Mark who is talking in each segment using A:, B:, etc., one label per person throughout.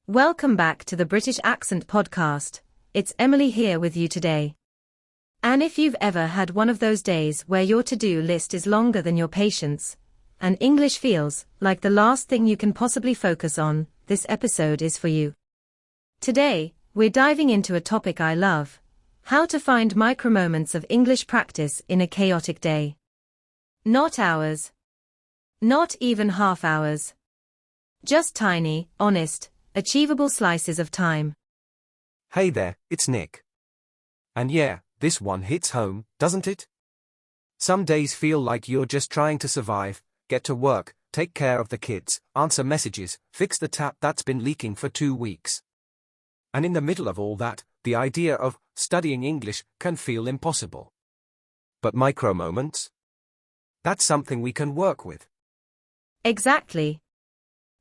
A: Welcome back to the British Accent Podcast. It's Emily here with you today. And if you've ever had one of those days where your to-do list is longer than your patience, and English feels like the last thing you can possibly focus on, this episode is for you. Today, we're diving into a topic I love: how to find micro moments of English practice in a chaotic day. Not hours. Not even half hours. Just tiny, honest, achievable slices of time.
B: Hey there, it's Nick. And yeah, this one hits home, doesn't it? Some days feel like you're just trying to survive, get to work, take care of the kids, answer messages, fix the tap that's been leaking for 2 weeks. And in the middle of all that, the idea of studying English can feel impossible. But micro moments? That's something we can work with.
A: Exactly.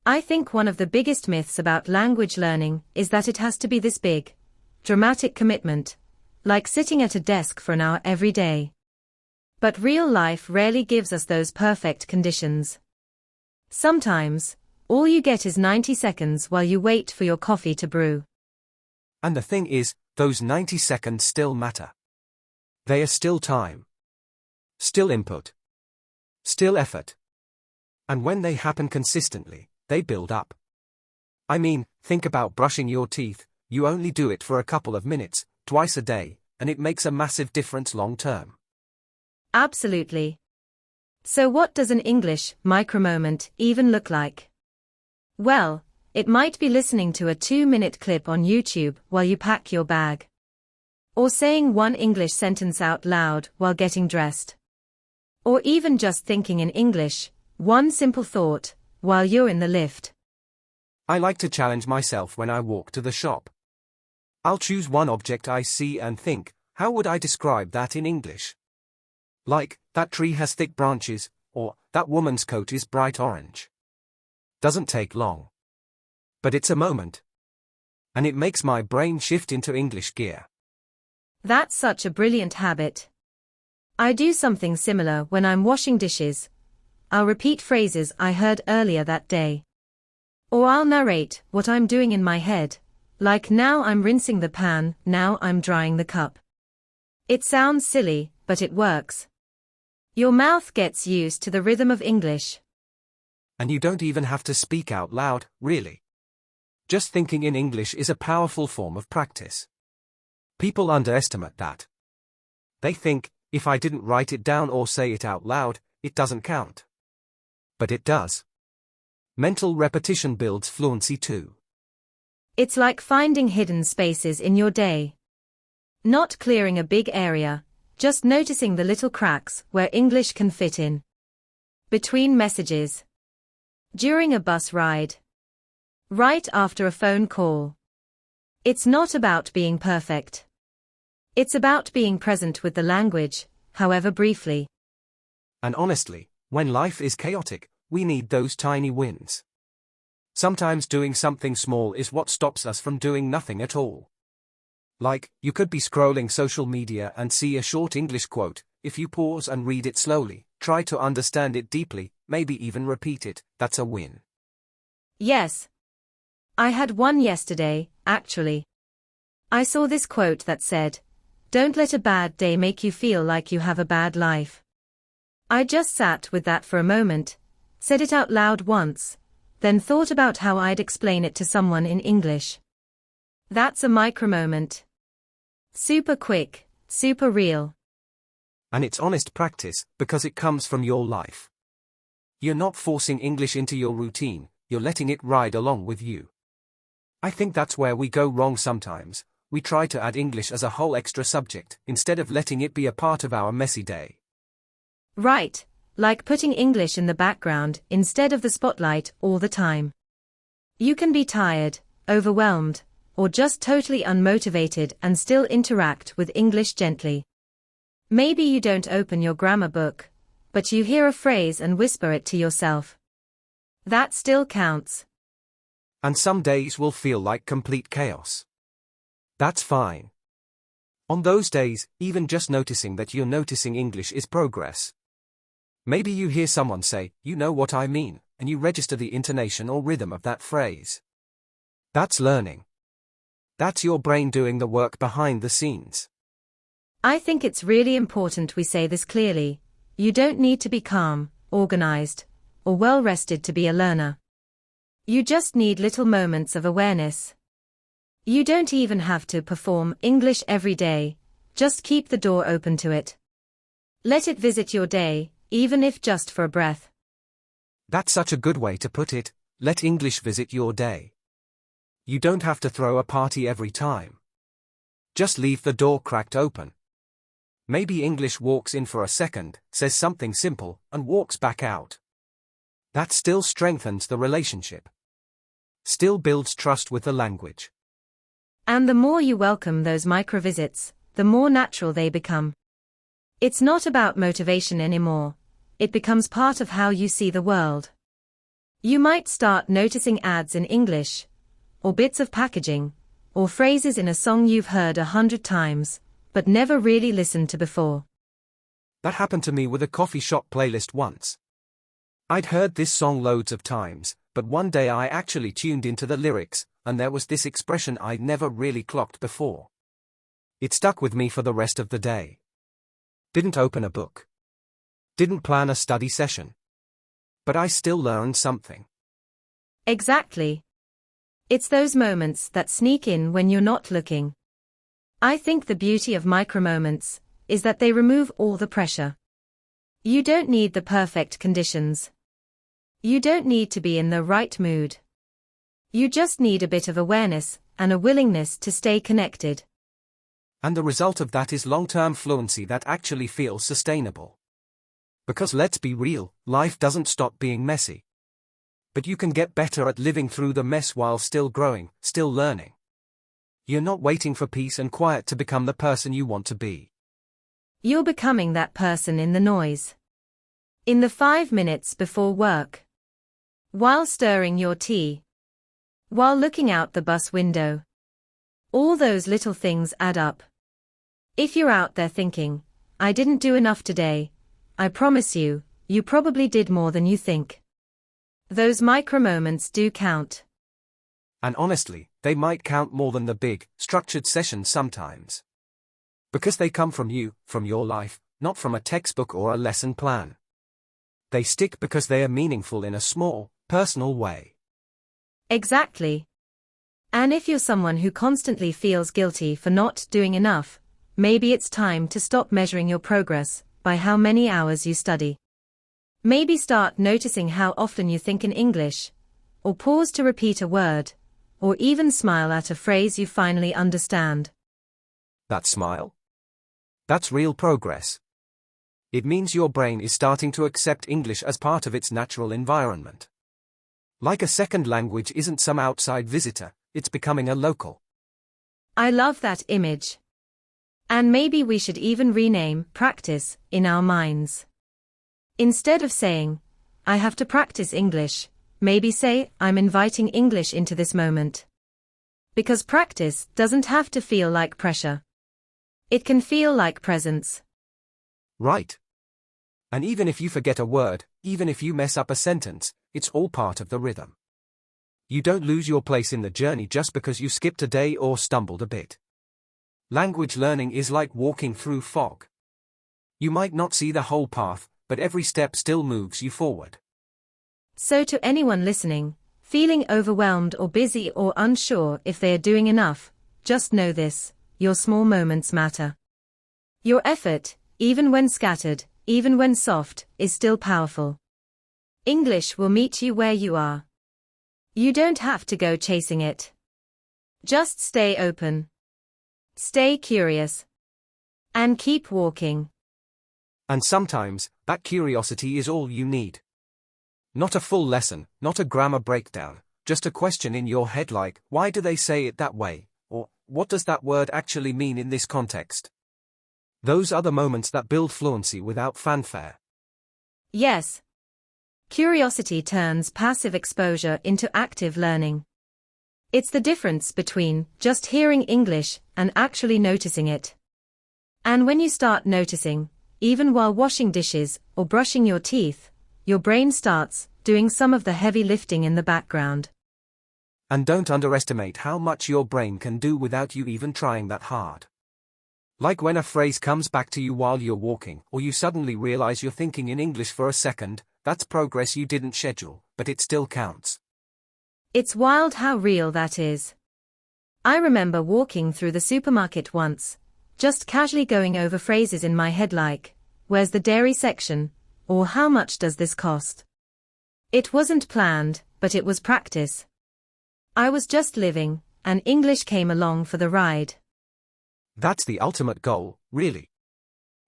A: I think one of the biggest myths about language learning is that it has to be this big, dramatic commitment, like sitting at a desk for an hour every day. But real life rarely gives us those perfect conditions. Sometimes, all you get is 90 seconds while you wait for your coffee to brew.
B: And the thing is, those 90 seconds still matter. They are still time. Still input. Still effort. And when they happen consistently, they build up. I mean, think about brushing your teeth. You only do it for a couple of minutes, twice a day, and it makes a massive difference long term.
A: Absolutely. So what does an English micro-moment even look like? Well, it might be listening to a 2-minute clip on YouTube while you pack your bag. Or saying one English sentence out loud while getting dressed. Or even just thinking in English, one simple thought, while you're in the lift.
B: I like to challenge myself when I walk to the shop. I'll choose one object I see and think, how would I describe that in English? Like, that tree has thick branches, or, that woman's coat is bright orange. Doesn't take long. But it's a moment. And it makes my brain shift into English gear.
A: That's such a brilliant habit. I do something similar when I'm washing dishes. I'll repeat phrases I heard earlier that day. Or I'll narrate what I'm doing in my head, like now I'm rinsing the pan, now I'm drying the cup. It sounds silly, but it works. Your mouth gets used to the rhythm of English.
B: And you don't even have to speak out loud, really. Just thinking in English is a powerful form of practice. People underestimate that. They think, if I didn't write it down or say it out loud, it doesn't count. But it does. Mental repetition builds fluency too.
A: It's like finding hidden spaces in your day. Not clearing a big area, just noticing the little cracks where English can fit in. Between messages. During a bus ride. Right after a phone call. It's not about being perfect. It's about being present with the language, however briefly.
B: And honestly, when life is chaotic, we need those tiny wins. Sometimes doing something small is what stops us from doing nothing at all. Like, you could be scrolling social media and see a short English quote. If you pause and read it slowly, try to understand it deeply, maybe even repeat it, that's a win.
A: Yes. I had one yesterday, actually. I saw this quote that said, "Don't let a bad day make you feel like you have a bad life." I just sat with that for a moment, said it out loud once, then thought about how I'd explain it to someone in English. That's a micro moment. Super quick, super real.
B: And it's honest practice, because it comes from your life. You're not forcing English into your routine, you're letting it ride along with you. I think that's where we go wrong sometimes. We try to add English as a whole extra subject, instead of letting it be a part of our messy day.
A: Right, like putting English in the background instead of the spotlight all the time. You can be tired, overwhelmed, or just totally unmotivated and still interact with English gently. Maybe you don't open your grammar book, but you hear a phrase and whisper it to yourself. That still counts.
B: And some days will feel like complete chaos. That's fine. On those days, even just noticing that you're noticing English is progress. Maybe you hear someone say, "You know what I mean," and you register the intonation or rhythm of that phrase. That's learning. That's your brain doing the work behind the scenes.
A: I think it's really important we say this clearly. You don't need to be calm, organized, or well-rested to be a learner. You just need little moments of awareness. You don't even have to perform English every day, just keep the door open to it. Let it visit your day, even if just for a breath.
B: That's such a good way to put it, let English visit your day. You don't have to throw a party every time. Just leave the door cracked open. Maybe English walks in for a second, says something simple, and walks back out. That still strengthens the relationship. Still builds trust with the language.
A: And the more you welcome those micro-visits, the more natural they become. It's not about motivation anymore. It becomes part of how you see the world. You might start noticing ads in English, or bits of packaging, or phrases in a song you've heard 100 times, but never really listened to before.
B: That happened to me with a coffee shop playlist once. I'd heard this song loads of times, but one day I actually tuned into the lyrics, and there was this expression I'd never really clocked before. It stuck with me for the rest of the day. Didn't open a book. Didn't plan a study session. But I still learned something.
A: Exactly. It's those moments that sneak in when you're not looking. I think the beauty of micro-moments is that they remove all the pressure. You don't need the perfect conditions. You don't need to be in the right mood. You just need a bit of awareness and a willingness to stay connected.
B: And the result of that is long-term fluency that actually feels sustainable. Because let's be real, life doesn't stop being messy. But you can get better at living through the mess while still growing, still learning. You're not waiting for peace and quiet to become the person you want to be.
A: You're becoming that person in the noise. In the 5 minutes before work. While stirring your tea. While looking out the bus window. All those little things add up. If you're out there thinking, I didn't do enough today, I promise you, you probably did more than you think. Those micro moments do count.
B: And honestly, they might count more than the big, structured sessions sometimes. Because they come from you, from your life, not from a textbook or a lesson plan. They stick because they are meaningful in a small, personal way.
A: Exactly. And if you're someone who constantly feels guilty for not doing enough, maybe it's time to stop measuring your progress by how many hours you study. Maybe start noticing how often you think in English, or pause to repeat a word, or even smile at a phrase you finally understand.
B: That smile? That's real progress. It means your brain is starting to accept English as part of its natural environment. Like a second language isn't some outside visitor, it's becoming a local.
A: I love that image. And maybe we should even rename practice in our minds. Instead of saying, I have to practice English, maybe say, I'm inviting English into this moment. Because practice doesn't have to feel like pressure. It can feel like presence.
B: Right. And even if you forget a word, even if you mess up a sentence, it's all part of the rhythm. You don't lose your place in the journey just because you skipped a day or stumbled a bit. Language learning is like walking through fog. You might not see the whole path, but every step still moves you forward.
A: So to anyone listening, feeling overwhelmed or busy or unsure if they are doing enough, just know this, your small moments matter. Your effort, even when scattered, even when soft, is still powerful. English will meet you where you are. You don't have to go chasing it. Just stay open. Stay curious. And keep walking.
B: And sometimes, that curiosity is all you need. Not a full lesson, not a grammar breakdown, just a question in your head like, why do they say it that way? Or, what does that word actually mean in this context? Those are the moments that build fluency without fanfare.
A: Yes. Curiosity turns passive exposure into active learning. It's the difference between just hearing English and actually noticing it. And when you start noticing, even while washing dishes or brushing your teeth, your brain starts doing some of the heavy lifting in the background.
B: And don't underestimate how much your brain can do without you even trying that hard. Like when a phrase comes back to you while you're walking, or you suddenly realize you're thinking in English for a second, that's progress you didn't schedule, but it still counts.
A: It's wild how real that is. I remember walking through the supermarket once, just casually going over phrases in my head like, "Where's the dairy section?" or "How much does this cost?" It wasn't planned, but it was practice. I was just living, and English came along for the ride.
B: That's the ultimate goal, really.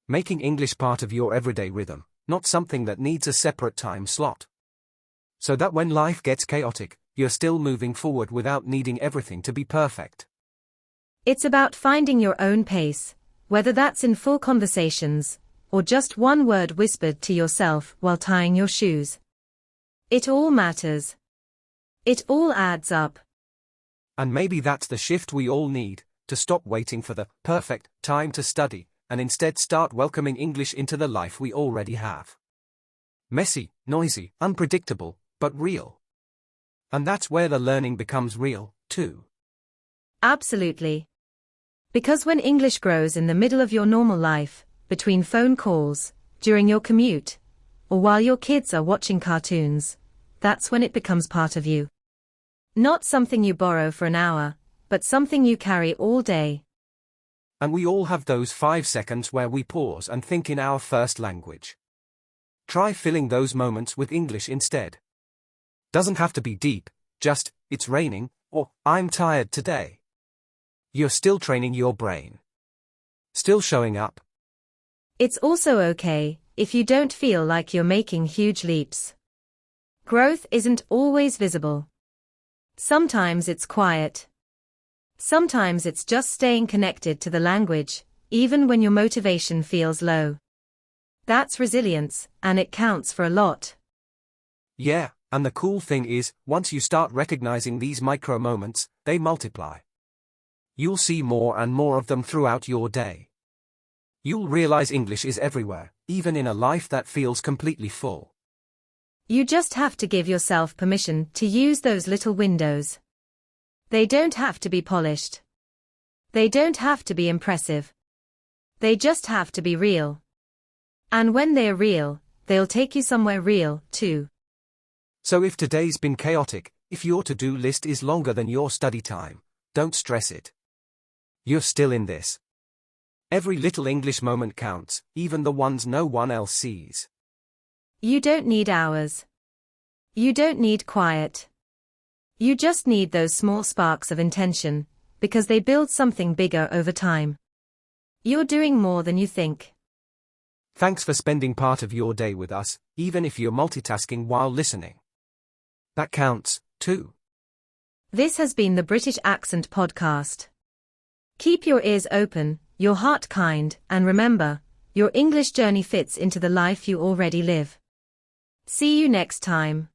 B: Making English part of your everyday rhythm, not something that needs a separate time slot. So that when life gets chaotic, you're still moving forward without needing everything to be perfect.
A: It's about finding your own pace, whether that's in full conversations, or just one word whispered to yourself while tying your shoes. It all matters. It all adds up.
B: And maybe that's the shift we all need, to stop waiting for the perfect time to study, and instead start welcoming English into the life we already have. Messy, noisy, unpredictable, but real. And that's where the learning becomes real, too.
A: Absolutely. Because when English grows in the middle of your normal life, between phone calls, during your commute, or while your kids are watching cartoons, that's when it becomes part of you. Not something you borrow for an hour, but something you carry all day.
B: And we all have those 5 seconds where we pause and think in our first language. Try filling those moments with English instead. Doesn't have to be deep, just, "It's raining," or "I'm tired today." You're still training your brain. Still showing up.
A: It's also okay if you don't feel like you're making huge leaps. Growth isn't always visible. Sometimes it's quiet. Sometimes it's just staying connected to the language, even when your motivation feels low. That's resilience, and it counts for a lot.
B: Yeah, and the cool thing is, once you start recognizing these micro moments, they multiply. You'll see more and more of them throughout your day. You'll realize English is everywhere, even in a life that feels completely full.
A: You just have to give yourself permission to use those little windows. They don't have to be polished. They don't have to be impressive. They just have to be real. And when they're real, they'll take you somewhere real, too.
B: So if today's been chaotic, if your to-do list is longer than your study time, don't stress it. You're still in this. Every little English moment counts, even the ones no one else sees.
A: You don't need hours. You don't need quiet. You just need those small sparks of intention, because they build something bigger over time. You're doing more than you think.
B: Thanks for spending part of your day with us, even if you're multitasking while listening. That counts, too.
A: This has been the British Accent Podcast. Keep your ears open, your heart kind, and remember, your English journey fits into the life you already live. See you next time.